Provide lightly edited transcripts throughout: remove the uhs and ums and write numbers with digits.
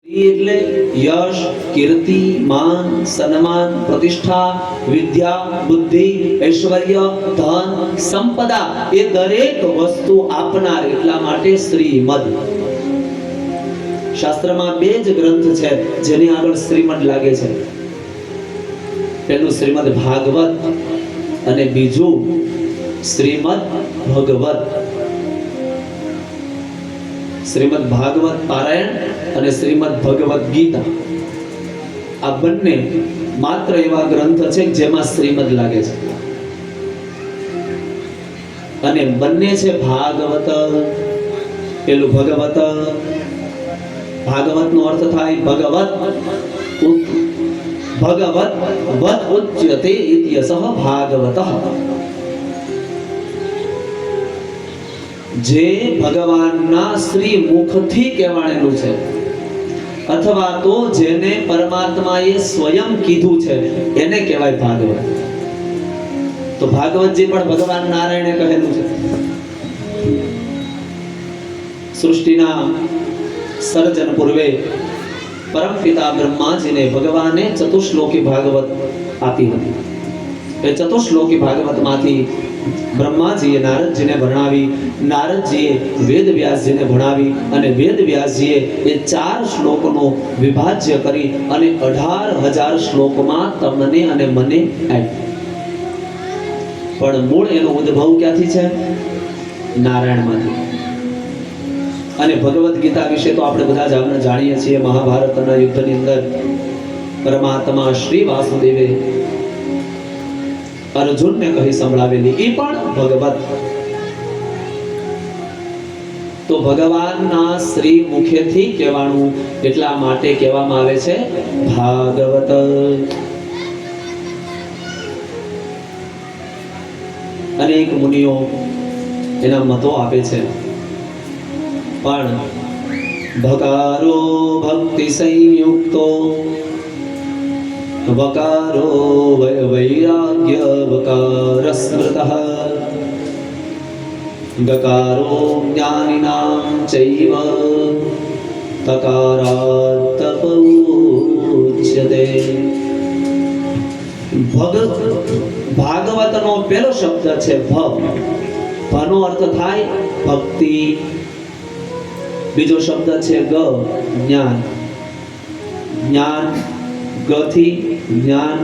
એટલે યશ, કીર્તિ, માન, સન્માન, પ્રતિષ્ઠા, વિદ્યા, બુદ્ધિ, ઐશ્વર્ય, ધન, સંપદા એ દરેક વસ્તુ આપનાર, એટલા માટે શ્રીમદ. શાસ્ત્રમાં બે જ ગ્રંથ છે જેની આગળ શ્રીમદ લાગે છે. પહેલું શ્રીમદ ભાગવત અને બીજું શ્રીમદ ભગવત. શ્રીમદ ભાગવત પારાયણ અને શ્રીમદ ભગવત ગીતા આ બંને માત્ર એવા ગ્રંથ છે જેમાં શ્રીમદ લાગે છે અને બંને છે ભાગવત. પેલું ભગવત, ભાગવત નો અર્થ થાય ભગવત. ભગવત વદ ઉચ્યતે ઇત્યસઃ ભાગવતઃ. જે ભગવાનના શ્રી મુખથી કહેવાયેલું છે અથવા તો જેને પરમાત્માએ સ્વયં કીધું છે એને કહેવાય ભાગવત. તો ભાગવતજી પણ ભગવાન નારાયણે કહેલું છે. સૃષ્ટિના સર્જન પૂર્વે પરમપિતા બ્રહ્માજીને ભગવાને ચતુશ્લોકી ભાગવત આપી હતી. એ ચતુશ્લોકી ભાગવતમાંથી બ્રહ્માજીએ નારદજીને ભણાવી, નારદજીએ વેદવ્યાસજીને ભણાવી અને વેદવ્યાસજીએ એ 4 શ્લોકનો વિભાજ્ય કરી અને 18,000 શ્લોકમાં તમને અને મને આપી. પણ મૂળ એનો ઉદ્ભવ ક્યાંથી છે? નારાયણમાંથી. અને ભગવદ ગીતા વિશે તો આપણે બધા જ જાણીએ છીએ. મહાભારતના યુદ્ધની અંદર પરમાત્મા શ્રી વાસુદેવે અર્જુનને કહી સંભળાવેલી એ પણ ભગવત. તો ભગવાનના શ્રી મુખેથી કહેવાનું, એટલા માટે કહેવામાં આવે છે ભાગવત. અનેક મુનિઓ એના મતો આપે છે, પણ ભકારો ભક્તિ સંયુક્તો, વકારો વૈરાગ્ય વકાર સ્મૃતઃ, ગકારો જ્ઞાનિનાં ચૈવ તકારાત તપોચ્યતે. ભાગવતનો પહેલો શબ્દ છે ભ. ભનો અર્થ થાય ભક્તિ. બીજો શબ્દ છે ગ, જ્ઞાન. જ્ઞાન ગથી જ્ઞાન.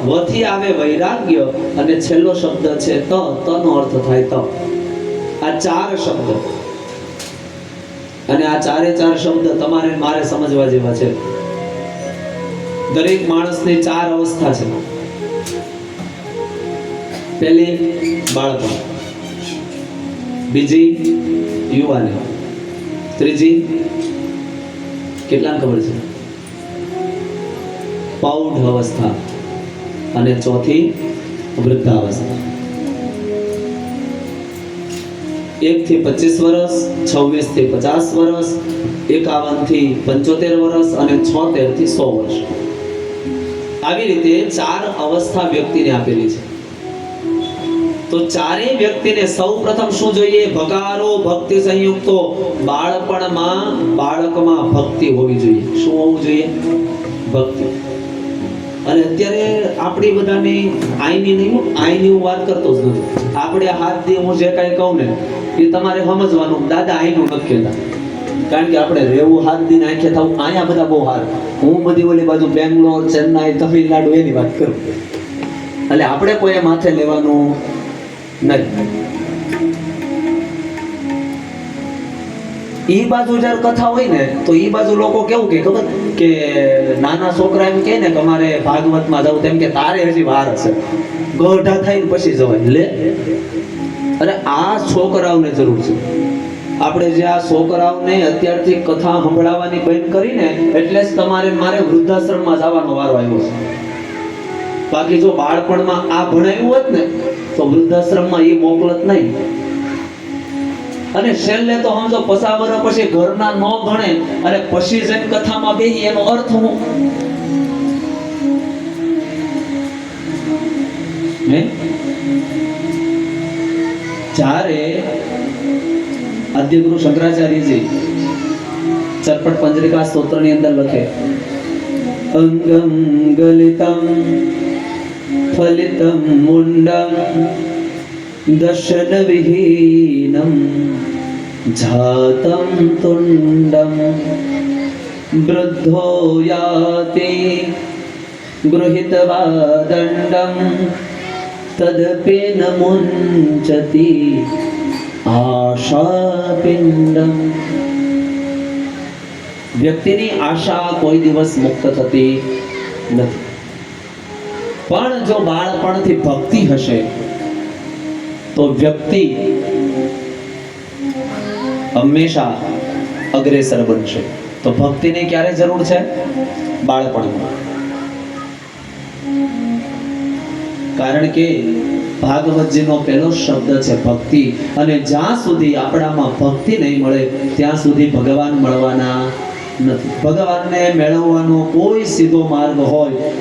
વથી આવે વૈરાગ્ય અને છેલ્લો શબ્દ છે ત. તનો અર્થ થાય તપ. આ 4 શબ્દ અને આ 4 શબ્દ તમારે મારે સમજવા જેવા છે. દરેક માણસની 4 અવસ્થા છે. પહેલી બાળપણ, બીજી યુવાની, ત્રીજી કેટલાને ખબર છે? પૌઢ અવસ્થા અને ચોથી વૃદ્ધાવસ્થા. 1 થી 25 વર્ષ, 26 થી 50 વર્ષ, 51 થી 75 વર્ષ અને 76 થી 100 વર્ષ. આવી રીતે 4 અવસ્થા વ્યક્તિને આપેલી છે. તો 4 વ્યક્તિને સૌપ્રથમ શું જોઈએ? ભકારો ભક્તિ સંયુક્તો. બાળપણમાં બાળકમાં ભક્તિ હોવી જોઈએ. શું હોવું જોઈએ? ભક્તિ. અને અત્યારે આપણી બધાની આઈની હું વાત કરતો જ નથી. આપણે હાથ દે હું જે કાંઈ કહું ને એ તમારે સમજવાનું, દાદા આઈનું નથી કહેતા. કારણ કે આપણે રેવું હાથ દીને આંખે થવું અહીંયા બધા બહુ હાર. હું બધી ઓલી બાજુ બેંગ્લોર, ચેન્નાઈ, તમિલનાડુ એની વાત કરું. એટલે આપણે કોઈ માથે લેવાનું નહીં. ઈ બાજુ જયારે કથા હોય ને તો ઈ બાજુ લોકો કેવું કે ખબર કે નાના છોકરા એમ કહે ને કે અમારે ભાગવતમાં જવું, તેમ કે તારે હજી વાર હશે, ગોઢા થઈને પછી જવાય. લે, અરે આ છોકરાઓને જરૂર છે. આપણે જે આ છોકરાઓને અત્યારથી કથા સંભળાવવાની બંધ કરીને એટલે જ તમારે મારે વૃદ્ધાશ્રમમાં જવાનો વારો આવ્યો છે. બાકી જો બાળપણમાં આ ભણાવ્યું હોત ને તો વૃદ્ધાશ્રમમાં એ મોકલત નહીં. અને છેલ્લે તો સમજો 50 વર્ષ પછી ઘરના ન ગણે અને પછી જઈને કથામાં બેહી, એનો અર્થ હું જ્યારે આદ્યગુરુ શંકરાચાર્યજી ચરપટ પંજરિકા સ્તોત્રની અંદર લખે, અંગમ ગલિતમ ફલિતમ મુંડમ દર્શન વિહીનમ જાતમ તુંડમ વૃદ્ધો યાતિ ગૃહિતવા દંડમ તદપી ન મુંચતિ આશાપિંડમ. વ્યક્તિની આશા કોઈ દિવસ મુક્ત થતી નથી, પણ જો બાળપણથી ભક્તિ હશે તો વ્યક્તિ હંમેશા અગ્રેસર બનશે. તો ભક્તિની ક્યારે જરૂર છે? બાળપણમાં. કારણ કે ભાગવતજીનો પહેલો શબ્દ છે ભક્તિ, અને જ્યાં સુધી આપણામાં ભક્તિ નહીં મળે ત્યાં સુધી ભગવાન મળવાના નથી. ભગવાનને મેળવવાનો કોઈ સીધો માર્ગ હોય